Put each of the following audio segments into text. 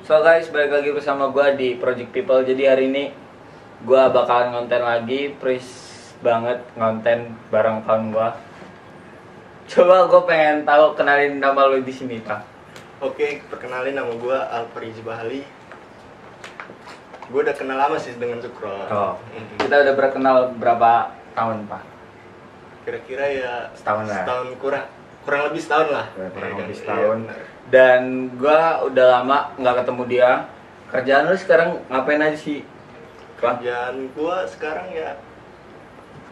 So guys, balik lagi bersama gue di Project People. Jadi hari ini gue bakalan ngonten lagi. Please banget ngonten bareng kawan gue. Coba gue pengen tahu, kenalin nama lu di sini, Pak. Oke, perkenalin, nama gue Alfariz Bahali. Gue udah kenal lama sih dengan Sukro. Oh, kita udah berkenal berapa tahun, Pak? Kira-kira ya Setahun lah. Setahun kurang lebih setahun lah. Kurang lebih Iya, setahun. benar. Dan gue udah lama nggak ketemu dia. Kerjaan lu sekarang ngapain aja sih, Pak? Kerjaan gue sekarang ya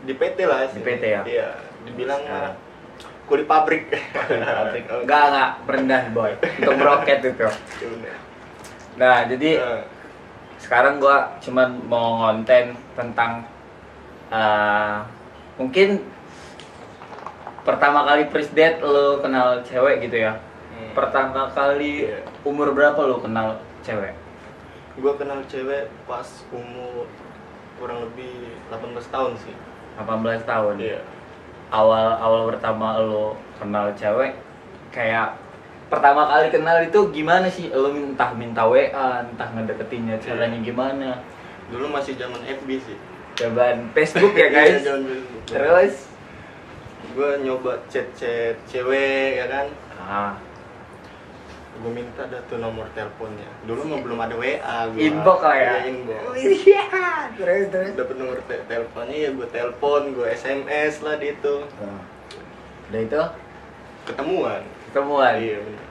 di PT lah. Di PT ya? Iya, dibilang Sekarang. gue di pabrik. Enggak rendah boy. Untuk meroket itu. Iya, benar. Nah, jadi Nah, sekarang gua cuman mau ngonten tentang mungkin pertama kali first date lo kenal cewek gitu ya. Pertama kali Iya. umur berapa lo kenal cewek? gue kenal cewek pas umur kurang lebih 18 tahun sih. 18 tahun. Iya. Awal pertama lo kenal cewek, kayak pertama kali kenal itu gimana sih? Lo minta WA, entah ngedeketinnya caranya gimana? Dulu masih zaman FB sih. Cobaan Facebook ya guys. Iya, zaman Facebook. Terus Gue nyoba chat cewek ya kan. Gue minta dah tuh nomor teleponnya. Dulu mah belum ada WA gua. Inbox lah ya. Iya, inbox. Iya, terus. Dapet nomor teleponnya ya gue telepon, gue SMS lah di itu. Udah itu Ketemuan. ketemuan. Iya, bener.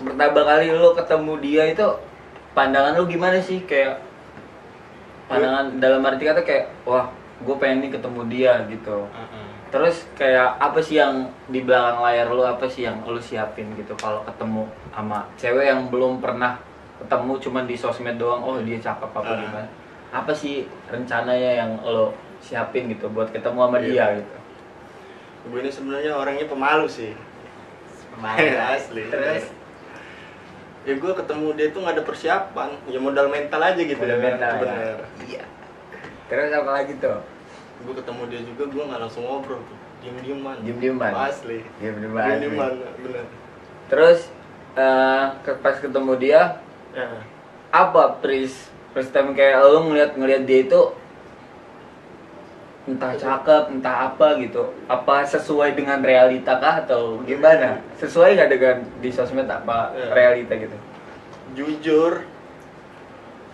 Pertama kali lu ketemu dia itu pandangan lu gimana sih? Kayak pandangan dalam arti kata kayak wah, gue pengen nih ketemu dia gitu. Terus kayak apa sih yang di belakang layar lu, apa sih yang lu siapin gitu kalau ketemu sama cewek yang belum pernah ketemu, cuman di sosmed doang, oh dia cakep apa gimana? Apa sih rencananya yang lu siapin gitu buat ketemu sama Iya. dia gitu? Gue ini sebenarnya orangnya pemalu sih. Asli. Terus Ya gue ketemu dia tuh nggak ada persiapan, ya modal mental aja gitu. udah ya. mental ya? Bener. Iya. Terus apa lagi tuh? Gue ketemu dia juga, gue nggak langsung ngobrol tuh, diem-dieman. Diem-dieman? Asli. Diem-dieman. Diem-dieman, bener. Terus pas ketemu dia Ya. apa first time kayak lo ngeliat dia itu entah cakep entah apa gitu, apa sesuai dengan realita kah atau gimana, sesuai nggak dengan di sosmed apa Ya. realita gitu? Jujur,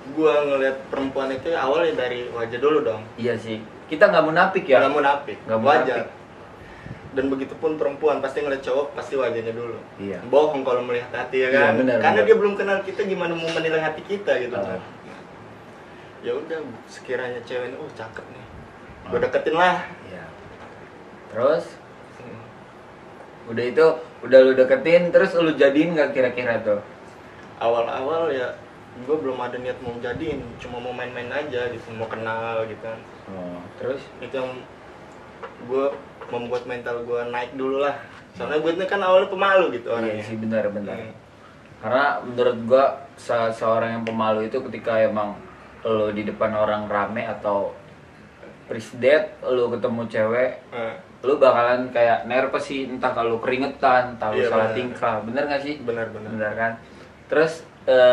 gue ngeliat perempuan itu awalnya dari wajah dulu dong. Iya sih, kita nggak munafik ya. Nggak munafik, Nggak munafik. wajar. Dan begitupun perempuan pasti ngeliat cowok pasti wajahnya dulu. Iya. Bohong kalau melihat hati ya Iya, kan. benar, Karena benar. dia belum kenal kita, gimana mau menilai hati kita gitu. Ya udah, sekiranya cewek ini cakep nih, gue deketin lah. Iya. Terus udah lu deketin, terus lu jadiin nggak kira-kira tuh? Awal-awal ya gue belum ada niat mau jadiin, cuma mau main-main aja gitu, mau kenal gitu kan. Terus Itu yang gue membuat mental gue naik dulu lah. Soalnya gue ini kan awalnya pemalu gitu iya orangnya. sih, benar-benar. Hmm. Karena menurut gua seorang yang pemalu itu ketika emang lo di depan orang rame atau first date lo ketemu cewek, lo bakalan kayak nervous sih, entah kalau keringetan, entah lo Iya, salah benar. tingkah, bener nggak sih? Benar-benar. Bener kan? Terus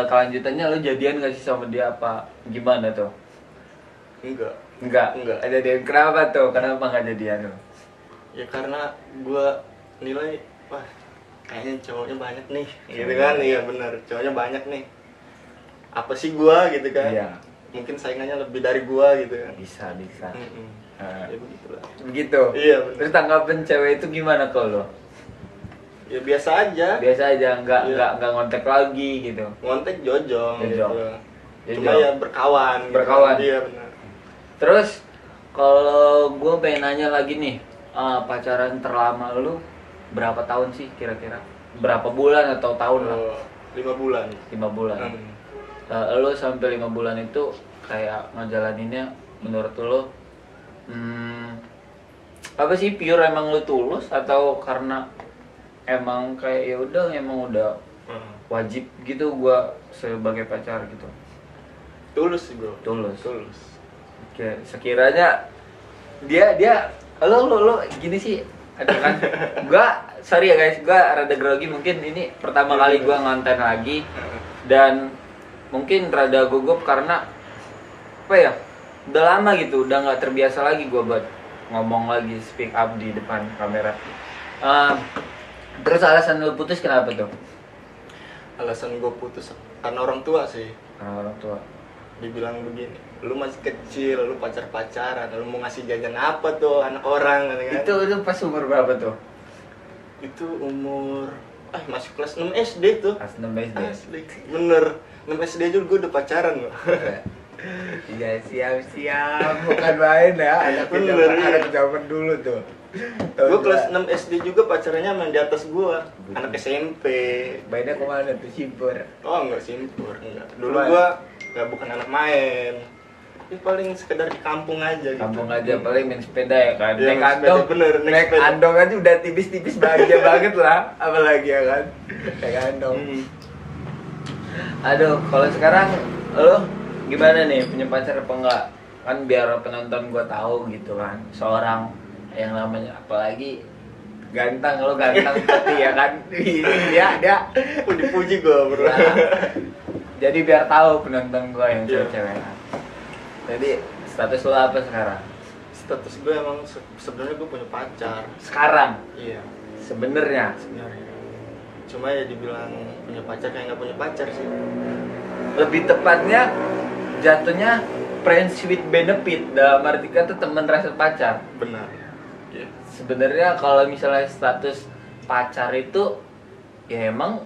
kelanjutannya lo jadian nggak sih sama dia apa gimana tuh? Enggak. Enggak. Jadian kenapa tuh? Kenapa nggak jadian lo? Ya karena gue nilai, wah kayaknya cowoknya banyak nih, gitu kan. Iya benar, cowoknya banyak nih. Apa sih gue gitu kan? Iya. Mungkin saingannya lebih dari gue gitu kan. Bisa. Ya begitulah. Begitu. Iya, bener. Terus tanggapan cewek itu gimana kalau lo? Ya biasa aja. Biasa aja, Iya. nggak ngontek lagi gitu. Ngontek jojong. Jojong. Gitu. Cuma ya berkawan. gitu. Berkawan. Iya benar. Terus kalau gue pengen nanya lagi nih, pacaran terlama lu berapa tahun sih kira-kira? Berapa bulan atau tahun lah? 5 bulan. 5 bulan. Lu sampai 5 bulan itu kayak ngejalaninnya menurut lu apa sih, pure emang lu tulus atau karena emang kayak ya udah emang udah wajib gitu gua sebagai pacar gitu? Tulus sih bro. Tulus. Tulus. Oke, sekiranya dia lo gini sih, aduh kan gua sorry ya guys, gua rada grogi, mungkin ini pertama kali gua ngonten lagi dan mungkin rada gugup karena apa ya, udah lama gitu, udah nggak terbiasa lagi gue buat ngomong lagi, speak up di depan kamera. Terus alasan lu putus kenapa tuh? Alasan gue putus karena orang tua sih. Karena orang tua. Dibilang begini, lu masih kecil, lu pacaran, lu mau ngasih jajan apa tuh anak orang kan? Itu pas umur berapa tuh? Itu umur masih kelas 6 SD tuh. Kelas 6 SD. Asli, bener 6 SD juga gue udah pacaran loh. Iya, siap-siap, bukan main ya, anak zaman dulu tuh. Gue kelas 6 SD juga pacarannya main di atas gue, anak SMP. Mainnya kemana tuh, simpur? Oh enggak simpur, enggak. Dulu gue bukan anak main. Ini paling sekedar di kampung aja gitu. Kampung aja, paling main sepeda ya kan? Ya, naik andong, bener, naik andong aja udah tipis-tipis bahagia banget lah. Apalagi ya kan, naik andong. Aduh, kalau sekarang lo gimana nih, punya pacar apa enggak? Kan biar penonton gue tahu gitu kan, seorang yang namanya apalagi ganteng, lo ganteng tapi ya kan, dia dipuji gue bro. Ya. Jadi biar tahu penonton gue yang cewek-cewek. Jadi status lo apa sekarang? Status gue emang sebenarnya gue punya pacar. Sekarang? Iya. Sebenarnya. Cuma ya dibilang punya pacar kayak nggak punya pacar sih. Lebih tepatnya jatuhnya friends with benefit, dalam arti kata teman rasa pacar. Benar. Yeah. Sebenarnya kalau misalnya status pacar itu ya emang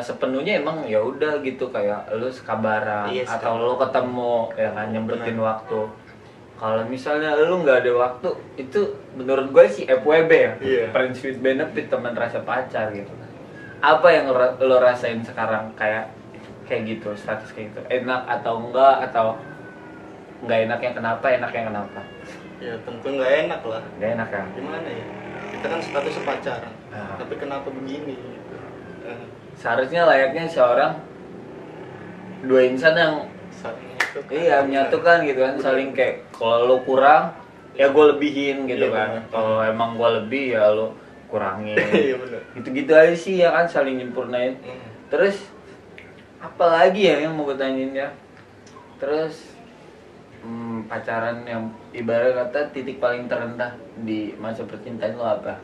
sepenuhnya emang ya udah gitu, kayak lu sekabaran atau lu ketemu ya kan, nyempetin waktu. Kalau misalnya lu nggak ada waktu, itu menurut gue sih FWB ya, friends with benefit, teman rasa pacar gitu. Apa yang lo rasain sekarang kayak gitu, status kayak gitu, enak atau enggak, atau nggak enaknya kenapa? Ya tentu nggak enak lah. Nggak enak kan? Gimana ya? Kita kan statusnya pacaran, tapi kenapa begini? Seharusnya layaknya seorang dua insan yang menyatukan gitu kan, saling kayak kalau lo kurang ya gue lebihin gitu kan, kalau emang gue lebih ya lo kurangin. Gitu-gitu aja sih ya kan, saling nyempurnain. Terus apalagi ya yang mau gue tanyain ya? Terus pacaran yang ibarat kata titik paling terendah di masa percintaan lo apa?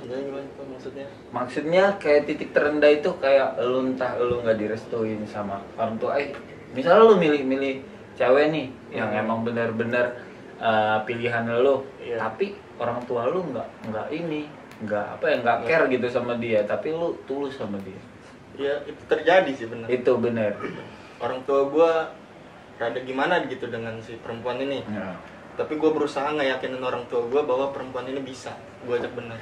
Gimana tuh maksudnya? Maksudnya kayak titik terendah itu kayak lu entah lu nggak direstuin sama orang tua. Misalnya lu milih cewek nih yang emang benar-benar pilihan lu, tapi orang tua lu nggak care gitu sama dia, tapi lu tulus sama dia. Ya itu terjadi sih, benar. Itu benar. Orang tua gua rada gimana gitu dengan si perempuan ini. Ya. Tapi gua berusaha ngeyakinin orang tua gua bahwa perempuan ini bisa gua ajak benar.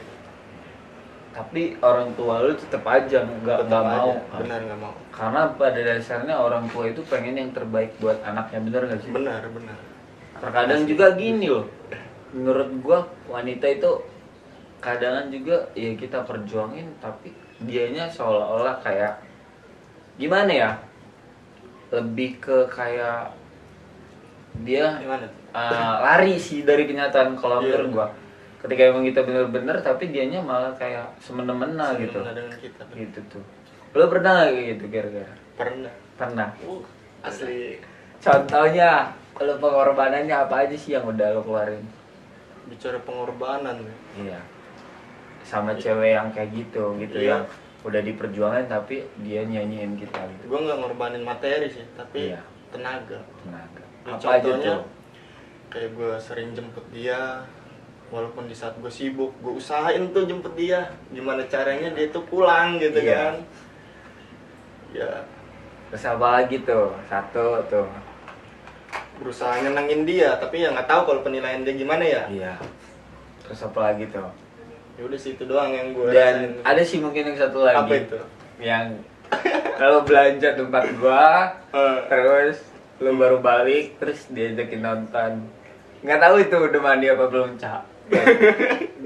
Tapi orang tua lu tetap aja nggak mau. Benar, nggak mau. Karena pada dasarnya orang tua itu pengen yang terbaik buat anaknya, bener nggak sih? Benar. Terkadang juga gini loh, menurut gua wanita itu kadang juga ya kita perjuangin, tapi dianya seolah-olah kayak gimana ya, lebih ke kayak dia lari sih dari kenyataan kalau menurut gua. Ketika emang kita bener-bener, tapi dianya malah kayak semena-mena gitu. Dengan kita. Gitu tuh. Lo pernah nggak kayak gitu kira-kira? Pernah. Asli. Contohnya, lo pengorbanannya apa aja sih yang udah lo keluarin? Bicara pengorbanan. Iya. Sama cewek yang kayak gitu yang udah diperjuangin tapi dia nyanyiin kita gitu. Gue nggak ngorbanin materi sih, tapi tenaga. Apa aja tuh? Kayak gue sering jemput dia. Walaupun di saat gue sibuk, gue usahain tuh jemput dia. Gimana caranya dia tuh pulang gitu kan. Ya. Terus apa lagi tuh? Satu tuh. Berusaha nyenengin dia, tapi ya nggak tahu kalau penilaian dia gimana ya. Iya. Terus apa lagi tuh? Ya udah sih itu doang yang gue rasain. Dan ada sih mungkin yang satu lagi. Apa itu? Yang kalau belanja tempat gua, terus lu baru balik, terus diajakin nonton. Nggak tahu itu udah mandi apa belum, Cak.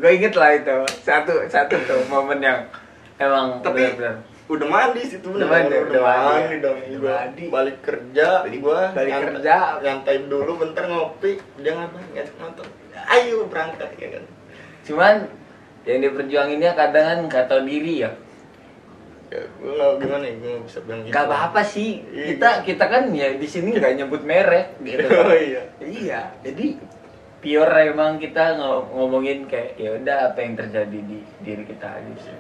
Gue inget lah itu satu tuh momen yang emang tapi bener-bener. Udah mandi sih tuh, udah mandi dong. Balik kerja, nyantai dulu bentar ngopi, dia ngapain ngajak nonton, ayo berangkat ya kan. Cuman yang diperjuanginnya kadang kan nggak tahu diri ya. Ya, gue nggak gimana ya, gue nggak bisa bilang gitu. Gak apa-apa sih, Iya, kita kan ya di sini nggak nyebut merek gitu. Oh iya. Iya, jadi pure emang kita ngomongin kayak ya udah apa yang terjadi di diri kita aja sih.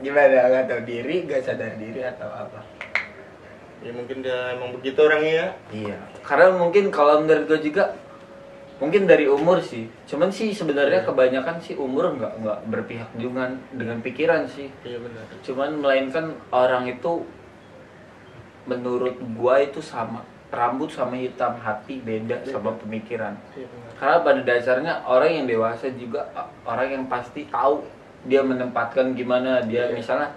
Gimana, nggak tahu diri, nggak sadar diri atau apa? Ya mungkin dia emang begitu orangnya. Iya, karena mungkin kalau menurut gue juga mungkin dari umur sih. Cuman sih sebenarnya kebanyakan sih umur nggak berpihak dengan pikiran sih. Iya benar. Cuman melainkan orang itu menurut gua itu sama, rambut sama hitam, hati beda sama pemikiran. Iya benar. Karena pada dasarnya orang yang dewasa juga orang yang pasti tahu dia menempatkan gimana dia. Misalnya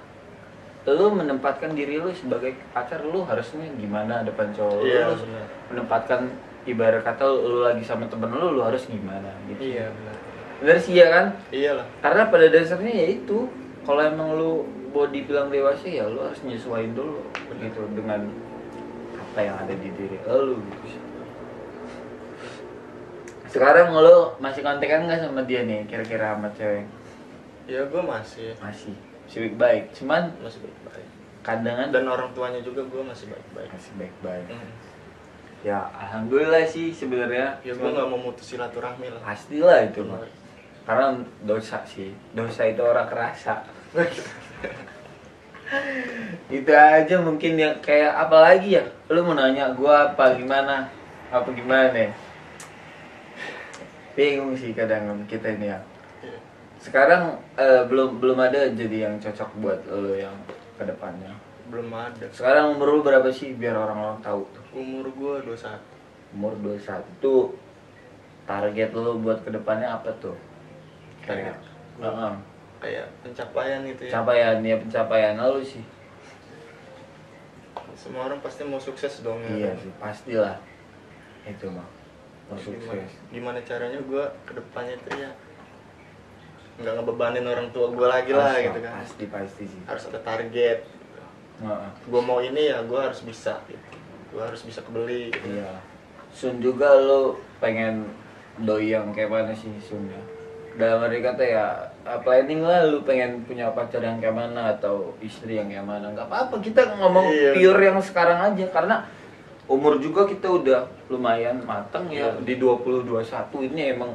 lu menempatkan diri lu sebagai pacar, lu harusnya gimana depan cowok. Iya, Lu benar. menempatkan ibarat kata lu lagi sama temen lu harus gimana gitu. Iya benar. Bener sih ya kan? Iyalah. Karena pada dasarnya ya itu, kalau emang lu mau dibilang dewasa ya lu harus nyesuaiin dulu gitu dengan apa yang ada di diri lu gitu. Sekarang lu masih kontekan nggak sama dia nih kira-kira sama cewek? Ya gue masih Masih baik, cuman masih baik-baik. kadang Dan orang tuanya juga gue masih baik-baik. masih baik-baik. Hmm. Ya alhamdulillah sih sebenarnya. Ya gue nggak mau mutus silaturahmi lah. Pastilah itu mah. Karena dosa sih, dosa itu orang kerasa. Itu aja mungkin yang kayak apa lagi ya? Lu mau nanya gua apa gimana? Apa gimana? Bingung sih kadang kita ini ya. Iya. Sekarang belum ada jadi yang cocok buat lu yang kedepannya. Belum ada. Sekarang umur lu berapa sih biar orang-orang tahu tuh? Umur gue 21. Umur 21. Target lu buat kedepannya apa tuh? Kayak Kayak pencapaian gitu ya. Pencapaian lu sih. Semua orang pasti mau sukses dong ya. Iya sih, pastilah. Itu mah. Mau Gimana, sukses. gimana caranya gue kedepannya itu ya nggak ngebebanin orang tua gue lagi lah gitu kan. Pasti sih. Harus ada target. Gue mau ini ya gue harus bisa gitu. Gue harus bisa kebeli gitu. Iya. Sun juga lo pengen doi yang kayak mana sih Sun ya? Dalam arti kata ya planning lah lu pengen punya pacar yang kayak mana atau istri yang kayak mana. Nggak apa-apa, kita ngomong pure yang sekarang aja karena umur juga kita udah lumayan mateng ya. Di 20-21 ini emang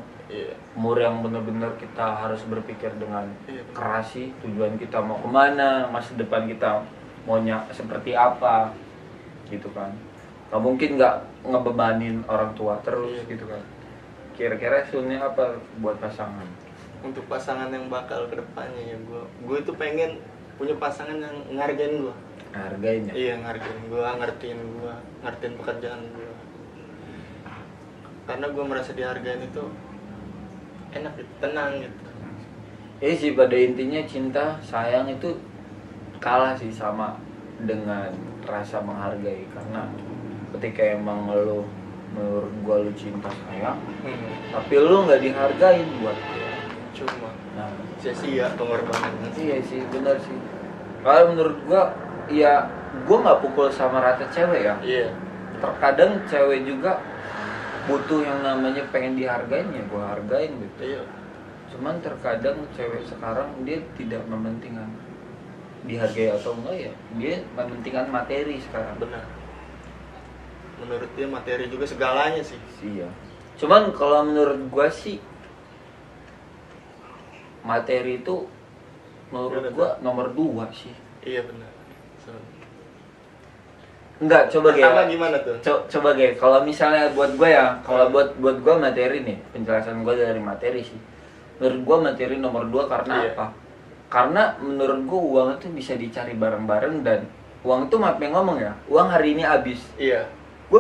umur yang bener-bener kita harus berpikir dengan keras sih. Tujuan kita mau kemana, masa depan kita maunya seperti apa gitu kan. Gak mungkin nggak ngebebanin orang tua terus gitu kan. Kira-kira Sunnya apa buat pasangan? Untuk pasangan yang bakal kedepannya ya gue itu pengen punya pasangan yang ngargain gue. Hargain ya? Iya, ngargain gue, ngertiin pekerjaan gue. Karena gue merasa dihargain itu enak gitu, tenang gitu. Iya sih, pada intinya cinta, sayang itu kalah sih sama dengan rasa menghargai. Karena ketika emang lo menurut gua lu cinta sayang, tapi lu nggak dihargain buat dia, cuma nah sia-sia pengorbanan. iya sih, benar sih. Kalau menurut gua ya gua nggak pukul sama rata cewek ya. Iya. Terkadang cewek juga butuh yang namanya pengen dihargain, ya gua hargain gitu. Iya. Cuman terkadang cewek sekarang dia tidak mementingkan dihargai atau enggak, ya dia mementingkan materi sekarang. Benar. Menurut dia materi juga segalanya sih. Iya. Cuman kalau menurut gua sih materi itu menurut gua nomor 2 sih. Iya benar. Enggak, coba Pertama gimana tuh? Coba kalau misalnya buat gua ya, kalau buat gua materi nih, penjelasan gua dari materi sih. Menurut gua materi nomor 2 karena apa? Karena menurut gua uang itu bisa dicari bareng-bareng dan uang itu maaf yang ngomong ya, uang hari ini habis. Iya. Gue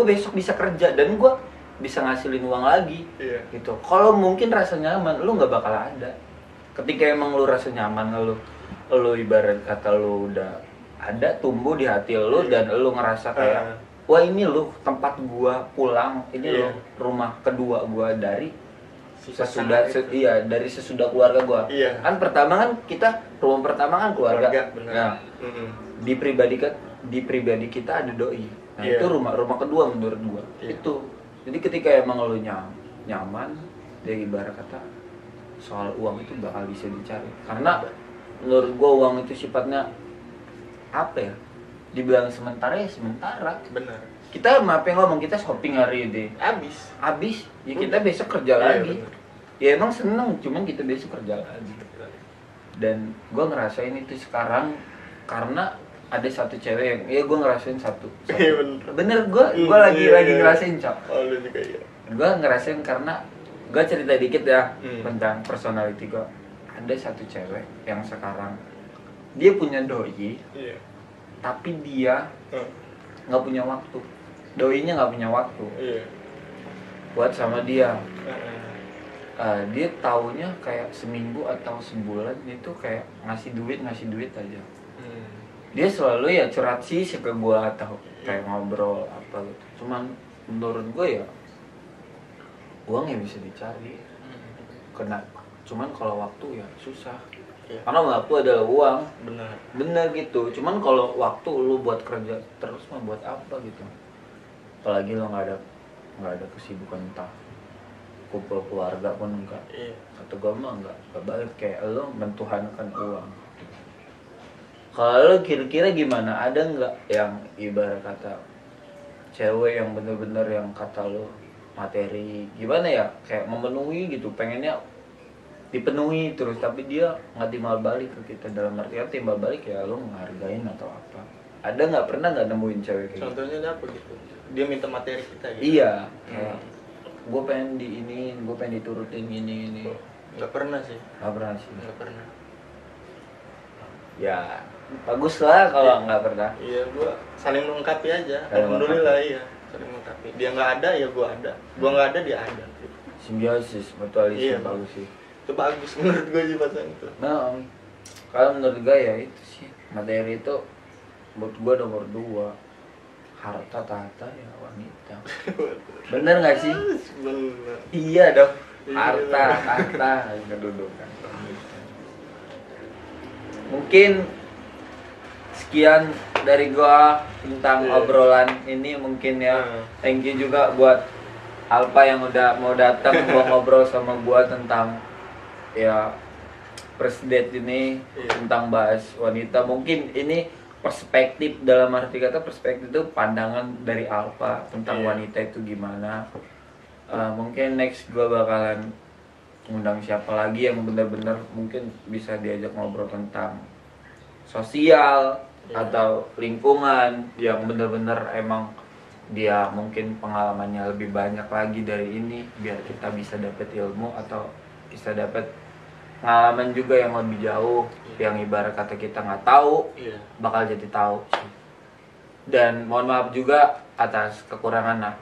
besok bisa kerja dan gue bisa ngasilin uang lagi. Iya. Gitu. Kalau mungkin rasa nyaman lu nggak bakal ada. Ketika emang lu rasa nyaman, lu ibarat kata lu udah ada tumbuh di hati lu dan lu ngerasa kayak wah ini lu tempat gua pulang, ini lu rumah kedua gua dari dari sesudah keluarga gua. Iya. Kan pertama kan kita rumah pertama kan keluarga. Benar. Nah, di pribadi kita ada doi. Nah, itu rumah kedua menurut gua. Itu. Jadi ketika emang lu nyaman, dari ibarat kata soal uang itu bakal bisa dicari. Karena menurut gua uang itu sifatnya apa ya, dibilang sementara ya sementara. Benar. Kita maaf yang ngomong, kita shopping hari ini habis ya kita besok kerja lagi. Bener. Ya emang seneng, cuman kita besok kerja lagi. Dan gue ngerasain itu sekarang karena ada satu cewek yang ya gue ngerasain satu. Bener gue lagi ngerasain, Cok. Oh, lu juga ya. Gue ngerasain karena gue cerita dikit ya tentang personality gue. Ada satu cewek yang sekarang dia punya doi, tapi dia nggak punya waktu. Doinya nggak punya waktu buat sama dia. Dia taunya kayak seminggu atau sebulan itu kayak ngasih duit aja. Dia selalu ya curhat sih ke gue atau kayak ngobrol apa gitu. Cuman menurut gue ya uang yang bisa dicari. Cuman kalau waktu ya susah. Karena waktu adalah uang. Bener gitu. Cuman kalau waktu lu buat kerja terus mah buat apa gitu. Apalagi lo nggak ada kesibukan, entah kumpul keluarga pun enggak. Atau gue mah enggak banget kayak lo mentuhankan uang. Kalau lo kira-kira gimana, ada nggak yang ibarat kata cewek yang bener-bener yang kata lo materi gimana ya, kayak memenuhi gitu, pengennya dipenuhi terus tapi dia nggak timbal balik ke kita, dalam artian timbal balik ya lo menghargain atau apa? Ada nggak, pernah nggak nemuin cewek kayak contohnya gitu? apa gitu, dia minta materi kita gitu? Iya, gue pengen diinin, gue pengen diturutin ini. Nggak pernah sih. Ya bagus lah kalau nggak pernah. Iya, gue saling melengkapi aja. Alhamdulillah iya, saling melengkapi. Dia nggak ada ya gue ada, gue nggak ada dia ada. Simbiosis, mutualisme. Iya, bagus sih. Itu bagus menurut gue sih pasangan itu. Nah, kalau menurut gue ya itu sih, materi itu menurut gue nomor 2. Harta tahta ya wanita. Bener nggak sih? Bener. Iya dong. Harta tahta kedudukan. Mungkin sekian dari gua tentang obrolan ini mungkin ya. Thank you juga buat Alpa yang udah mau datang mau ngobrol sama gua tentang ya first date ini, tentang bahas wanita. Mungkin ini perspektif, dalam arti kata perspektif itu pandangan dari Alpa tentang wanita itu gimana. Mungkin next gue bakalan ngundang siapa lagi yang benar-benar mungkin bisa diajak ngobrol tentang sosial atau lingkungan yang benar-benar emang dia mungkin pengalamannya lebih banyak lagi dari ini, biar kita bisa dapat ilmu atau bisa dapat pengalaman juga yang lebih jauh, yang ibarat kata kita nggak tahu bakal jadi tahu. Dan mohon maaf juga atas kekurangan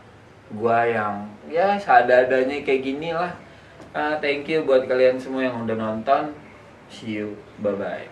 gua yang ya seadanya kayak gini lah. Thank you buat kalian semua yang udah nonton. See you, bye bye.